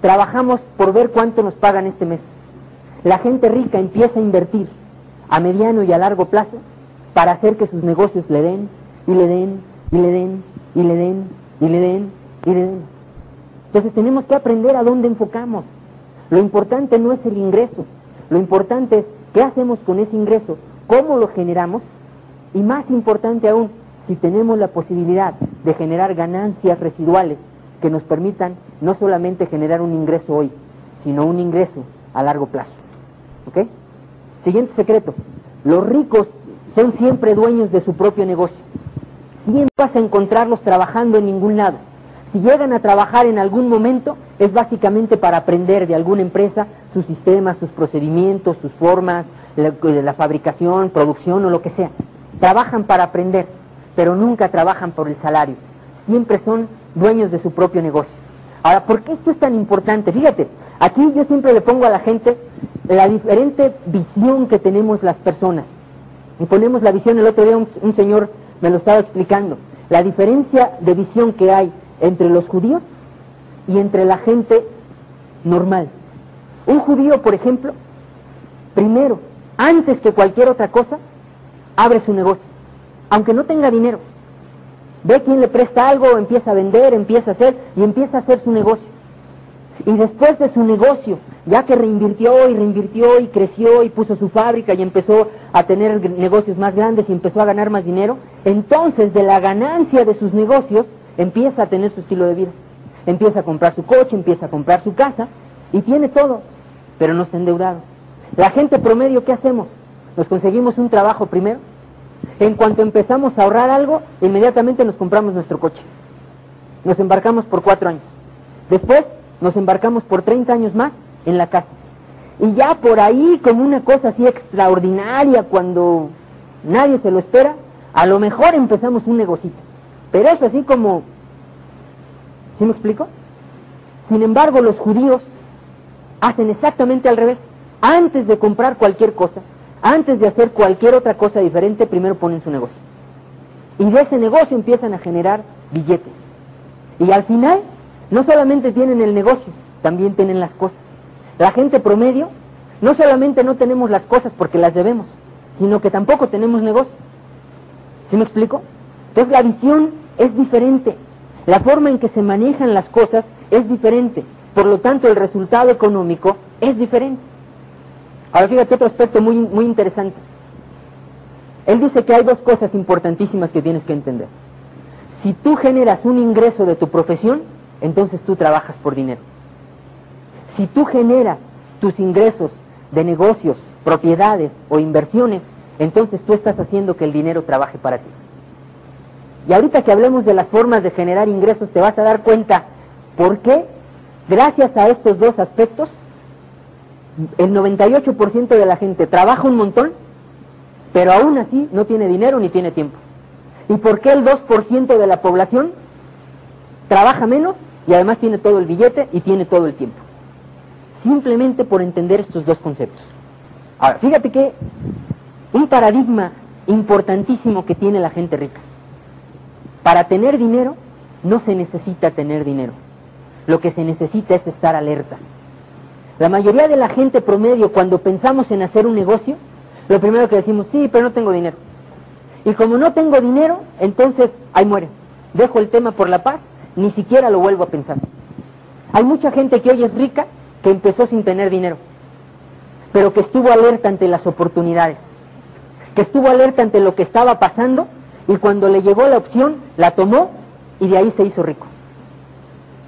trabajamos por ver cuánto nos pagan este mes. La gente rica empieza a invertir a mediano y a largo plazo para hacer que sus negocios le den, y le den, y le den, y le den, y le den, y le den. Entonces tenemos que aprender a dónde enfocamos. Lo importante no es el ingreso, lo importante es qué hacemos con ese ingreso, cómo lo generamos, y más importante aún, si tenemos la posibilidad de generar ganancias residuales que nos permitan no solamente generar un ingreso hoy, sino un ingreso a largo plazo. ¿Ok? Siguiente secreto. Los ricos son siempre dueños de su propio negocio. Siempre vas a encontrarlos trabajando en ningún lado. Si llegan a trabajar en algún momento, es básicamente para aprender de alguna empresa sus sistemas, sus procedimientos, sus formas, la fabricación, producción o lo que sea. Trabajan para aprender, pero nunca trabajan por el salario. Siempre son dueños de su propio negocio. Ahora, ¿por qué esto es tan importante? Fíjate, aquí yo siempre le pongo a la gente la diferente visión que tenemos las personas. Y ponemos la visión, el otro día un señor me lo estaba explicando, la diferencia de visión que hay entre los judíos y entre la gente normal. Un judío, por ejemplo, primero, antes que cualquier otra cosa, abre su negocio, aunque no tenga dinero. Ve quién le presta algo, empieza a vender, empieza a hacer su negocio. Y después de su negocio, ya que reinvirtió y creció y puso su fábrica y empezó a tener negocios más grandes y empezó a ganar más dinero, entonces de la ganancia de sus negocios empieza a tener su estilo de vida. Empieza a comprar su coche, empieza a comprar su casa y tiene todo, pero no está endeudado. La gente promedio, ¿qué hacemos? Nos conseguimos un trabajo primero. En cuanto empezamos a ahorrar algo, inmediatamente nos compramos nuestro coche. Nos embarcamos por 4 años. Después nos embarcamos por 30 años más en la casa. Y ya por ahí, como una cosa así extraordinaria, cuando nadie se lo espera, a lo mejor empezamos un negocito. Pero eso así como... ¿Sí me explico? Sin embargo, los judíos hacen exactamente al revés. Antes de comprar cualquier cosa, antes de hacer cualquier otra cosa diferente, primero ponen su negocio. Y de ese negocio empiezan a generar billetes. Y al final, no solamente tienen el negocio, también tienen las cosas. La gente promedio, no solamente no tenemos las cosas porque las debemos, sino que tampoco tenemos negocio. ¿Sí me explico? Entonces la visión es diferente, la forma en que se manejan las cosas es diferente, por lo tanto el resultado económico es diferente. Ahora fíjate otro aspecto muy interesante. Él dice que hay dos cosas importantísimas que tienes que entender. Si tú generas un ingreso de tu profesión, entonces tú trabajas por dinero. Si tú generas tus ingresos de negocios, propiedades o inversiones, entonces tú estás haciendo que el dinero trabaje para ti. Y ahorita que hablemos de las formas de generar ingresos, te vas a dar cuenta por qué, gracias a estos dos aspectos, el 98% de la gente trabaja un montón, pero aún así no tiene dinero ni tiene tiempo. ¿Y por qué el 2% de la población trabaja menos y además tiene todo el billete y tiene todo el tiempo? Simplemente por entender estos dos conceptos. Ahora, fíjate que un paradigma importantísimo que tiene la gente rica. Para tener dinero, no se necesita tener dinero. Lo que se necesita es estar alerta. La mayoría de la gente promedio, cuando pensamos en hacer un negocio, lo primero que decimos, sí, pero no tengo dinero. Y como no tengo dinero, entonces, ahí muere. Dejo el tema por la paz, ni siquiera lo vuelvo a pensar. Hay mucha gente que hoy es rica, que empezó sin tener dinero, pero que estuvo alerta ante las oportunidades, que estuvo alerta ante lo que estaba pasando, y cuando le llegó la opción, la tomó, y de ahí se hizo rico.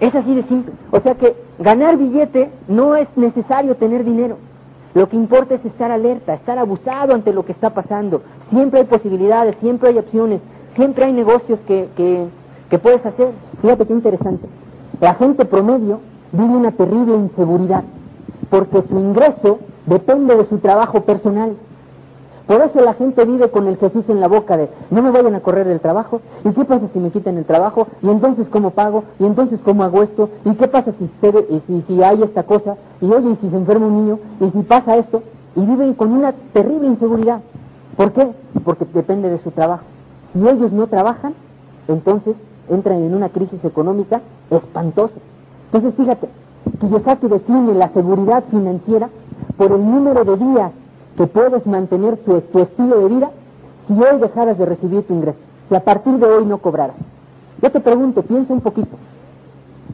Es así de simple. O sea que ganar billete no es necesario tener dinero. Lo que importa es estar alerta, estar abusado ante lo que está pasando. Siempre hay posibilidades, siempre hay opciones, siempre hay negocios que puedes hacer. Fíjate qué interesante. La gente promedio vive una terrible inseguridad, porque su ingreso depende de su trabajo personal. Por eso la gente vive con el Jesús en la boca de, no me vayan a correr del trabajo, ¿y qué pasa si me quitan el trabajo? ¿Y entonces cómo pago? ¿Y entonces cómo hago esto? ¿Y qué pasa si hay esta cosa? ¿Y oye, y si se enferma un niño? ¿Y si pasa esto? Y viven con una terrible inseguridad. ¿Por qué? Porque depende de su trabajo. Si ellos no trabajan, entonces entran en una crisis económica espantosa. Entonces fíjate, Kiyosaki define la seguridad financiera por el número de días que puedes mantener tu estilo de vida si hoy dejaras de recibir tu ingreso, si a partir de hoy no cobraras. Yo te pregunto, piensa un poquito.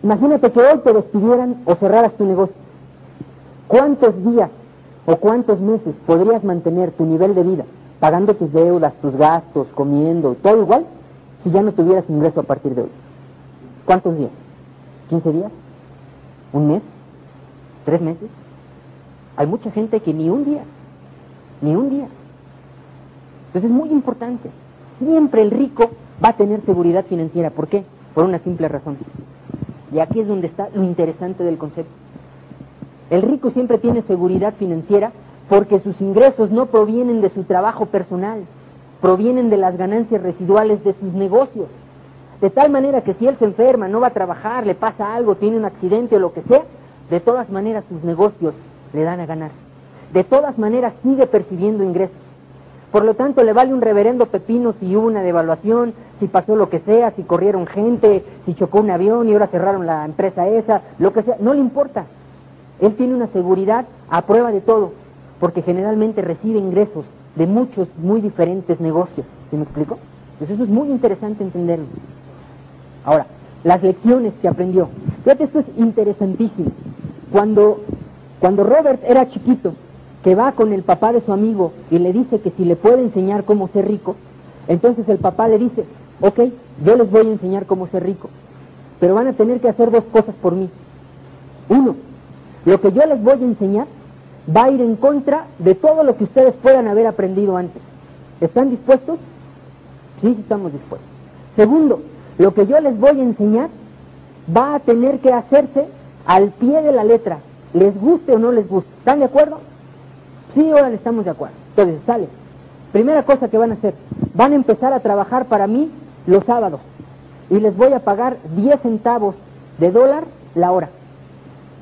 Imagínate que hoy te despidieran o cerraras tu negocio. ¿Cuántos días o cuántos meses podrías mantener tu nivel de vida, pagando tus deudas, tus gastos, comiendo, todo igual, si ya no tuvieras ingreso a partir de hoy? ¿Cuántos días? ¿15 días? ¿Un mes? ¿3 meses? Hay mucha gente que ni un día. Entonces es muy importante. Siempre el rico va a tener seguridad financiera. ¿Por qué? Por una simple razón. Y aquí es donde está lo interesante del concepto. El rico siempre tiene seguridad financiera porque sus ingresos no provienen de su trabajo personal, provienen de las ganancias residuales de sus negocios. De tal manera que si él se enferma, no va a trabajar, le pasa algo, tiene un accidente o lo que sea, de todas maneras sus negocios le dan a ganar. De todas maneras sigue percibiendo ingresos. Por lo tanto, le vale un reverendo pepino si hubo una devaluación, si pasó lo que sea, si corrieron gente, si chocó un avión y ahora cerraron la empresa esa, lo que sea, no le importa. Él tiene una seguridad a prueba de todo, porque generalmente recibe ingresos de muchos, muy diferentes negocios. ¿Sí me explico? Entonces eso es muy interesante entenderlo. Ahora, las lecciones que aprendió. Fíjate, esto es interesantísimo. Cuando Robert era chiquito, que va con el papá de su amigo y le dice que si le puede enseñar cómo ser rico, entonces el papá le dice, ok, yo les voy a enseñar cómo ser rico, pero van a tener que hacer 2 cosas por mí. 1, lo que yo les voy a enseñar va a ir en contra de todo lo que ustedes puedan haber aprendido antes. ¿Están dispuestos? Sí, estamos dispuestos. 2, lo que yo les voy a enseñar va a tener que hacerse al pie de la letra, les guste o no les guste. ¿Están de acuerdo? Sí, ahora estamos de acuerdo. Entonces, sale. Primera cosa que van a hacer, van a empezar a trabajar para mí los sábados y les voy a pagar 10 centavos de dólar la hora.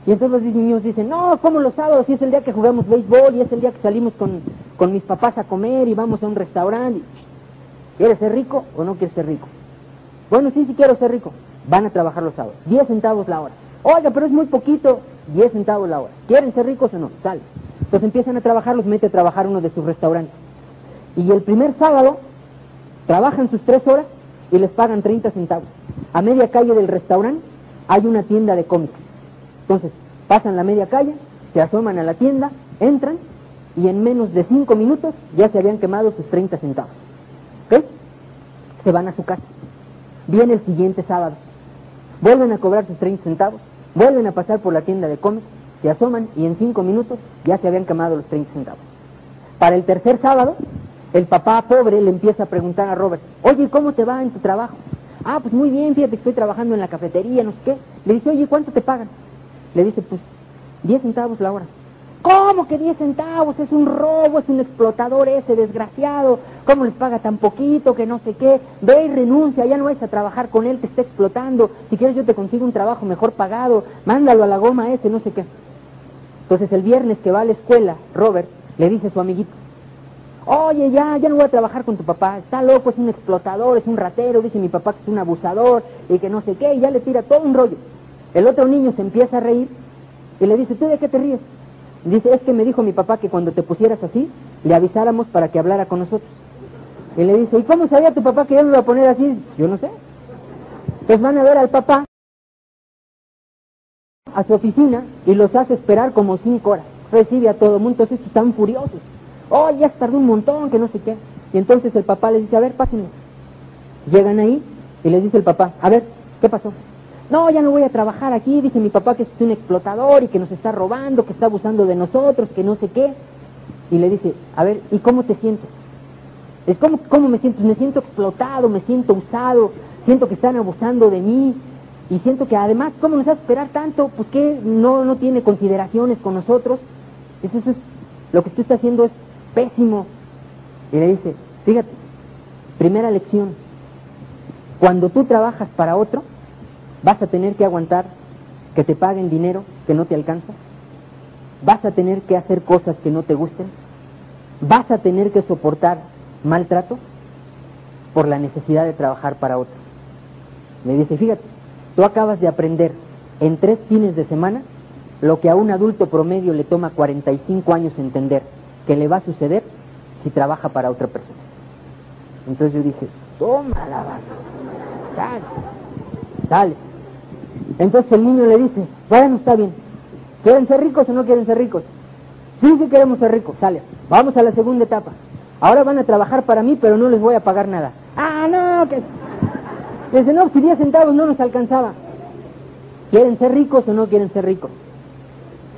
Y entonces los niños dicen, no, ¿cómo los sábados? Si es el día que jugamos béisbol y es el día que salimos con mis papás a comer y vamos a un restaurante. ¿Quieres ser rico o no quieres ser rico? Bueno, sí quiero ser rico. Van a trabajar los sábados, 10 centavos la hora. Oiga, pero es muy poquito, 10 centavos la hora. ¿Quieren ser ricos o no? Sale. Entonces empiezan a trabajar, los mete a trabajar uno de sus restaurantes. Y el primer sábado trabajan sus 3 horas y les pagan 30 centavos. A media calle del restaurante hay una tienda de cómics. Entonces pasan la media calle, se asoman a la tienda, entran y en menos de 5 minutos ya se habían quemado sus 30 centavos. ¿Ok? Se van a su casa. Viene el siguiente sábado. Vuelven a cobrar sus 30 centavos, vuelven a pasar por la tienda de cómics, se asoman y en 5 minutos ya se habían quemado los 30 centavos. Para el tercer sábado, el papá pobre le empieza a preguntar a Robert, oye, ¿cómo te va en tu trabajo? Ah, pues muy bien, fíjate que estoy trabajando en la cafetería, no sé qué. Le dice, oye, ¿cuánto te pagan? Le dice, pues 10 centavos la hora. ¿Cómo que 10 centavos? Es un robo, es un explotador ese desgraciado. ¿Cómo les paga tan poquito, que no sé qué? Ve y renuncia, ya no vayas a trabajar con él, te está explotando. Si quieres yo te consigo un trabajo mejor pagado, mándalo a la goma ese, no sé qué. Entonces el viernes que va a la escuela, Robert le dice a su amiguito, oye, ya no voy a trabajar con tu papá, está loco, es un explotador, es un ratero, dice mi papá que es un abusador y que no sé qué, y ya le tira todo un rollo. El otro niño se empieza a reír y le dice, ¿tú de qué te ríes? Dice, es que me dijo mi papá que cuando te pusieras así, le avisáramos para que hablara con nosotros. Y le dice, ¿y cómo sabía tu papá que yo me iba a poner así? Yo no sé. Entonces van a ver al papá a su oficina y los hace esperar como 5 horas. Recibe a todo el mundo, entonces están furiosos. Oh, ya se tardó un montón, que no sé qué. Y entonces el papá les dice, a ver, pásenme. Llegan ahí y les dice el papá, a ver, ¿qué pasó? No, ya no voy a trabajar aquí, dice mi papá que es un explotador y que nos está robando, que está abusando de nosotros, que no sé qué. Y le dice, a ver, ¿y cómo te sientes? Es ¿cómo me siento? Me siento explotado, me siento usado, siento que están abusando de mí y siento que además, ¿cómo nos hace esperar tanto? Pues que no tiene consideraciones con nosotros. Eso es, lo que tú estás haciendo es pésimo. Y le dice, fíjate, primera lección, cuando tú trabajas para otro, vas a tener que aguantar que te paguen dinero que no te alcanza, vas a tener que hacer cosas que no te gusten, vas a tener que soportar maltrato por la necesidad de trabajar para otro. Le dice, fíjate, tú acabas de aprender en 3 fines de semana lo que a un adulto promedio le toma 45 años entender que le va a suceder si trabaja para otra persona. Entonces yo dije, toma la vaca, dale. Entonces el niño le dice, bueno, está bien, ¿quieren ser ricos o no quieren ser ricos? Sí, sí queremos ser ricos, sale, vamos a la segunda etapa. Ahora van a trabajar para mí, pero no les voy a pagar nada. Ah, no, que... Dice, no, si 10 centavos no nos alcanzaba. ¿Quieren ser ricos o no quieren ser ricos?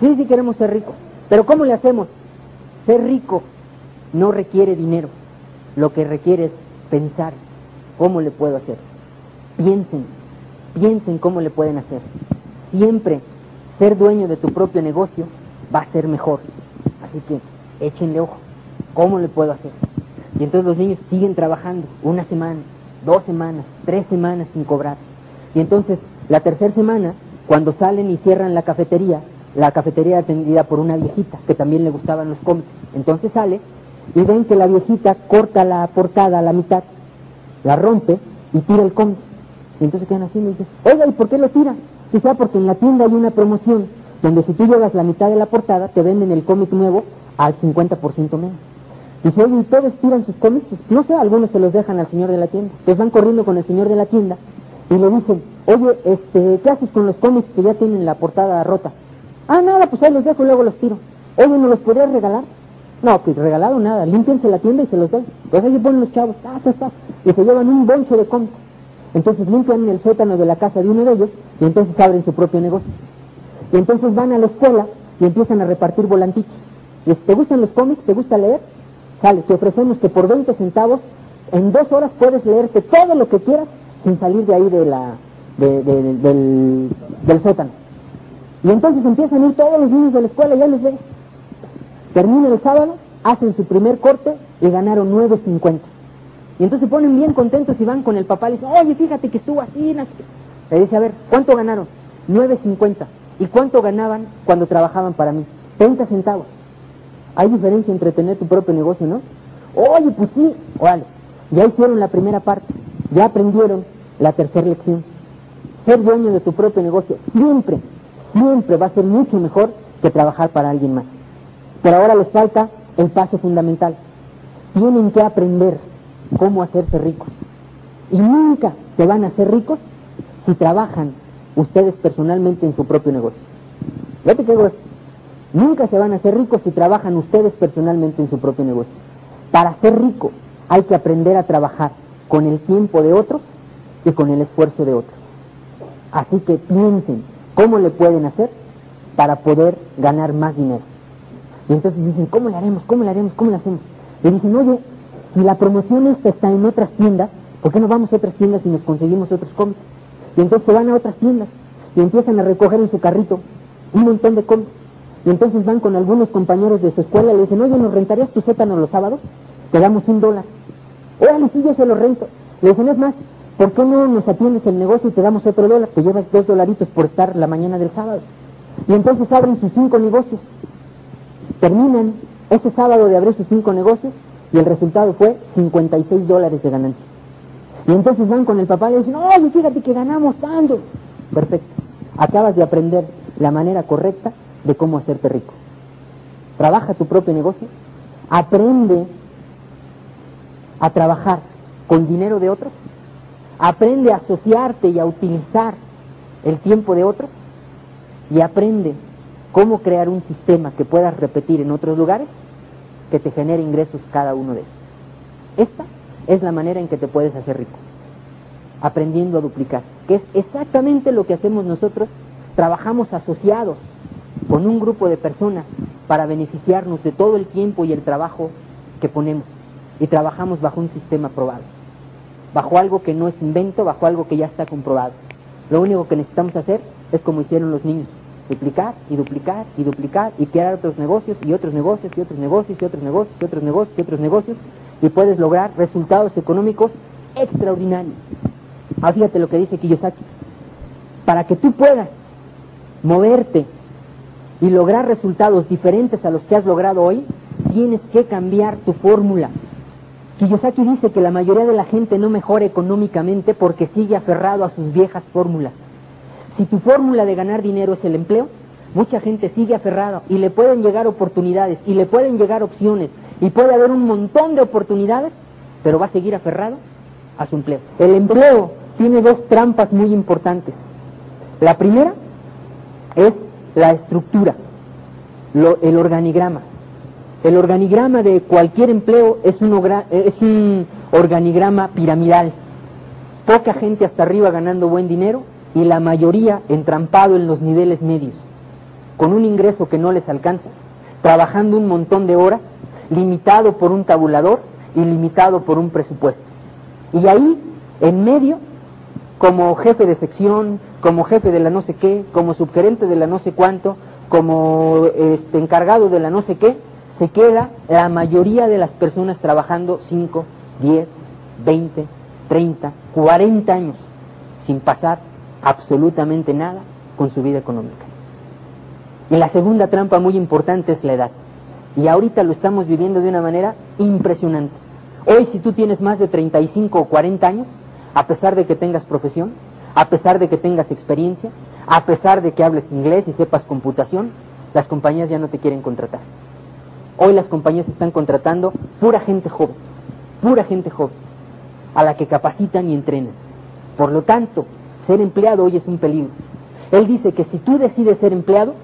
Sí, sí queremos ser ricos, pero ¿cómo le hacemos? Ser rico no requiere dinero, lo que requiere es pensar, ¿cómo le puedo hacer? Piensen cómo le pueden hacer. Siempre ser dueño de tu propio negocio va a ser mejor. Así que échenle ojo, ¿cómo le puedo hacer? Y entonces los niños siguen trabajando 1 semana, 2 semanas, 3 semanas sin cobrar. Y entonces la tercera semana, cuando salen y cierran la cafetería atendida por una viejita que también le gustaban los cómics. Entonces sale y ven que la viejita corta la portada a la mitad, la rompe y tira el cómic. Y entonces quedan así y me dicen, oiga, ¿y por qué lo tira? Quizá porque en la tienda hay una promoción donde si tú llevas la mitad de la portada te venden el cómic nuevo al 50% menos. Dice, oye, ¿y todos tiran sus cómics? Pues, no sé, algunos se los dejan al señor de la tienda. Entonces van corriendo con el señor de la tienda y le dicen, oye, ¿qué haces con los cómics que ya tienen la portada rota? Ah, nada, pues ahí los dejo y luego los tiro. Oye, ¿no los podrías regalar? No, pues regalado nada, límpiense la tienda y se los doy. Entonces ahí se ponen los chavos, y se llevan un bonche de cómics. Entonces limpian el sótano de la casa de uno de ellos y entonces abren su propio negocio. Y entonces van a la escuela y empiezan a repartir volantitos. Y si te gustan los cómics, te gusta leer, sale, te ofrecemos que por 20 centavos en 2 horas puedes leerte todo lo que quieras sin salir de ahí del sótano. Y entonces empiezan a ir todos los niños de la escuela, ya los ves. Termina el sábado, hacen su primer corte y ganaron 9.50. Y entonces se ponen bien contentos y van con el papá y le dicen, oye, fíjate que estuvo así. Le dice, a ver, ¿cuánto ganaron? 9.50. ¿Y cuánto ganaban cuando trabajaban para mí? 30 centavos. Hay diferencia entre tener tu propio negocio, ¿no? Oye, pues sí, órale. Ya hicieron la primera parte, ya aprendieron la tercera lección. Ser dueño de tu propio negocio siempre siempre va a ser mucho mejor que trabajar para alguien más. Pero ahora les falta el paso fundamental. Tienen que aprender cómo hacerse ricos. Y nunca se van a hacer ricos si trabajan ustedes personalmente en su propio negocio. Fíjate qué grueso. Nunca se van a hacer ricos si trabajan ustedes personalmente en su propio negocio. Para ser rico hay que aprender a trabajar con el tiempo de otros y con el esfuerzo de otros. Así que piensen cómo le pueden hacer para poder ganar más dinero. Y entonces dicen, ¿cómo le haremos? ¿Cómo le haremos? ¿Cómo le hacemos? Y dicen, oye, si la promoción esta está en otras tiendas, ¿por qué no vamos a otras tiendas y nos conseguimos otros cómics? Y entonces se van a otras tiendas y empiezan a recoger en su carrito un montón de cómics. Y entonces van con algunos compañeros de su escuela y le dicen, oye, ¿nos rentarías tu sótano los sábados? Te damos $1. Órale, sí, yo se lo rento. Le dicen, es más, ¿por qué no nos atiendes el negocio y te damos otro $1? Te llevas $2 por estar la mañana del sábado. Y entonces abren sus 5 negocios. Terminan ese sábado de abrir sus 5 negocios y el resultado fue $56 de ganancia. Y entonces van con el papá y le dicen, oye, fíjate que ganamos tanto. Perfecto. Acabas de aprender la manera correcta de cómo hacerte rico. Trabaja tu propio negocio, aprende a trabajar con dinero de otros, aprende a asociarte y a utilizar el tiempo de otros y aprende cómo crear un sistema que puedas repetir en otros lugares que te genere ingresos cada uno de ellos. Esta es la manera en que te puedes hacer rico, aprendiendo a duplicar, que es exactamente lo que hacemos nosotros. Trabajamos asociados con un grupo de personas para beneficiarnos de todo el tiempo y el trabajo que ponemos, y trabajamos bajo un sistema probado, bajo algo que no es invento, bajo algo que ya está comprobado. Lo único que necesitamos hacer es como hicieron los niños, duplicar y duplicar y duplicar y crear otros negocios y otros negocios y otros negocios y otros negocios y otros negocios y otros negocios, y puedes lograr resultados económicos extraordinarios. Fíjate lo que dice Kiyosaki: para que tú puedas moverte y lograr resultados diferentes a los que has logrado hoy, tienes que cambiar tu fórmula. Kiyosaki dice que la mayoría de la gente no mejora económicamente porque sigue aferrado a sus viejas fórmulas. Si tu fórmula de ganar dinero es el empleo, mucha gente sigue aferrada y le pueden llegar oportunidades y le pueden llegar opciones y puede haber un montón de oportunidades, pero va a seguir aferrado a su empleo. El empleo tiene 2 trampas muy importantes. La primera es la estructura, el organigrama. El organigrama de cualquier empleo es un organigrama piramidal. Poca gente hasta arriba ganando buen dinero y la mayoría entrampado en los niveles medios, con un ingreso que no les alcanza, trabajando un montón de horas, limitado por un tabulador y limitado por un presupuesto. Y ahí, en medio, como jefe de sección, como jefe de la no sé qué, como subgerente de la no sé cuánto, como encargado de la no sé qué, se queda la mayoría de las personas trabajando 5, 10, 20, 30, 40 años sin pasar absolutamente nada con su vida económica. Y la segunda trampa muy importante es la edad. Y ahorita lo estamos viviendo de una manera impresionante. Hoy, si tú tienes más de 35 o 40 años, a pesar de que tengas profesión, a pesar de que tengas experiencia, a pesar de que hables inglés y sepas computación, las compañías ya no te quieren contratar. Hoy las compañías están contratando pura gente joven, a la que capacitan y entrenan. Por lo tanto, ser empleado hoy es un peligro. Él dice que si tú decides ser empleado,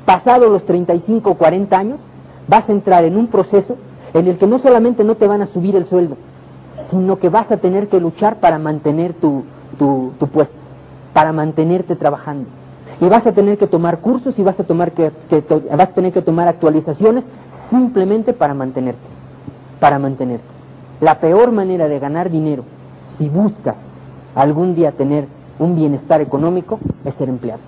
pasado los 35 o 40 años, vas a entrar en un proceso en el que no solamente no te van a subir el sueldo, sino que vas a tener que luchar para mantener tu puesto, para mantenerte trabajando. Y vas a tener que tomar cursos y vas a tener que tomar actualizaciones simplemente para mantenerte. La peor manera de ganar dinero, si buscas algún día tener un bienestar económico, es ser empleado.